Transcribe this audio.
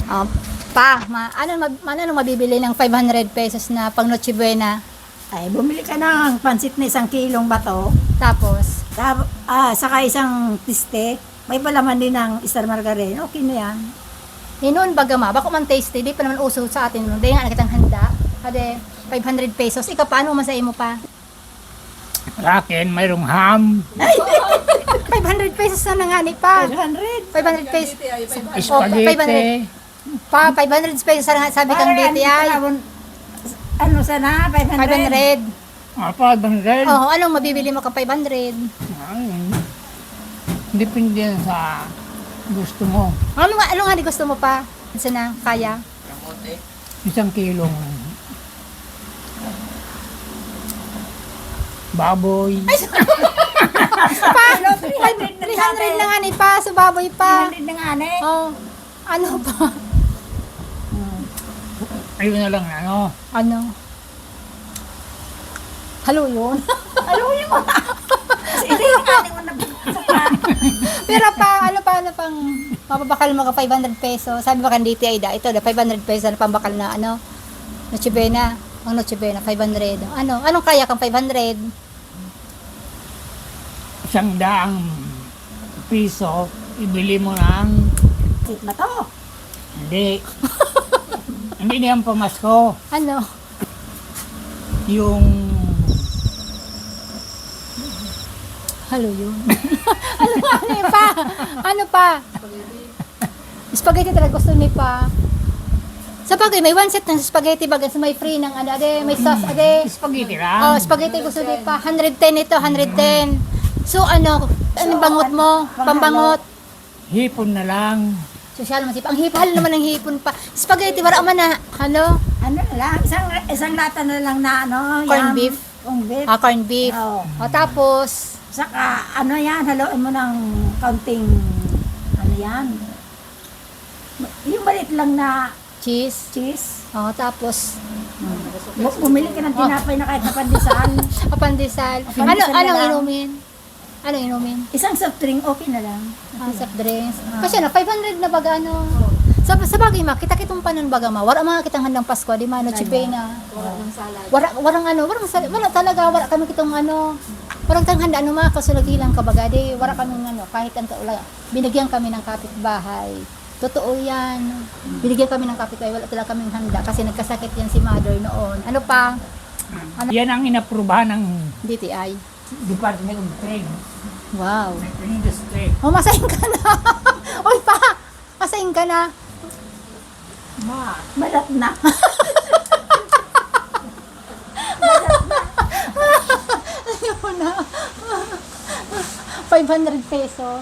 Oh, ano mabibili ng 500 pesos na pang Noche Buena? Ay, bumili ka ng pansit na 1 kilong bato. Tapos, Saka isang tiste. May palaman din ng Star Margarine. Okay na yan. noon baga ma, bako man tasty, di pa naman uso sa atin noon. Dahil nga nakitang handa. Kade 500 pesos. Ikaw paano masaya mo pa? Sa akin, mayroong ham, 500 pesos na nga ni pa. 500. 500 pesos. spaghetti, Pa, 500 pesos na nga sabi kang DTI. Ano sana? 500. 500. 500. Oh, anong mabibili mo kang 500? Ay, depende yan sa gusto mo. Ano nga di gusto mo pa? Sana kaya? 1 kilong baboy. Pa, 300 na nga ni pa, sa baboy pa. 500 na nga na eh. Oh, ano pa? Ayun na lang, ano. Ano? Halo yun? Aluhin mo. Hindi yung ating mo na. Pero pa, ano pang mapabakal mo ka 500 pesos? Sabi ba kan DTI da, ito da 500 pesos na pambakal na ano? Noche Buena. Ang Noche Buena, 500. Anong kaya kang 500? 100 piso, ibili mo ng, Sit na to. hindi. Hindi na yung pamasko. Ano? Yung, Halo yun. ano pa? Ano pa? Spaghetti talaga gusto ni pa. Sa bagay, may one set ng spaghetti baga sa may free ng ano, ade, may sauce, ade. spaghetti Oh, lang. spaghetti gusto ni pa. 110 ito, 110. So anong bangot mo? Pambangot. Hipon na lang. Social naman ang hipal naman ng hipon pa. Spaghetti, wala man na, ano? Ano na lang. Isang lata na lang na ano. Corned yam. beef. Corned beef. Corned beef. Oo. O tapos, Saka ano yan. Haluin mo ng kaunting ano yan. Yung maliit lang na cheese. cheese. O tapos, Bumili ka ng tinapay na kahit na pandesal. kapandesal. Pandesal Ano, na anong lang. inumin? Anong inumin? Isang soft drink, okay na lang. Soft drinks. Kasi na, 500 na baga ano. Sa bagay ma, kita-kitong panon baga ma. Wala mga kitang handang Pasko, di ma, Noche Buena. Wala talaga, wala kami kitong ano. Walang tang handa, ano ma, kasunod ilang kabaga, di, wala kami ano, kahit ang kaula. Binigyan kami ng kapitbahay. Totoo yan. Binigyan kami ng kapitbahay, wala talaga kaming handa kasi nagkasakit yan si mother noon. Ano pa? Yan ang inaprubahan ng DTI. Department of Trade. Wow. Industry. Oh, masahin ka na. Uy pa, masahin ka na. Malat na. Ayun na. 500 pesos.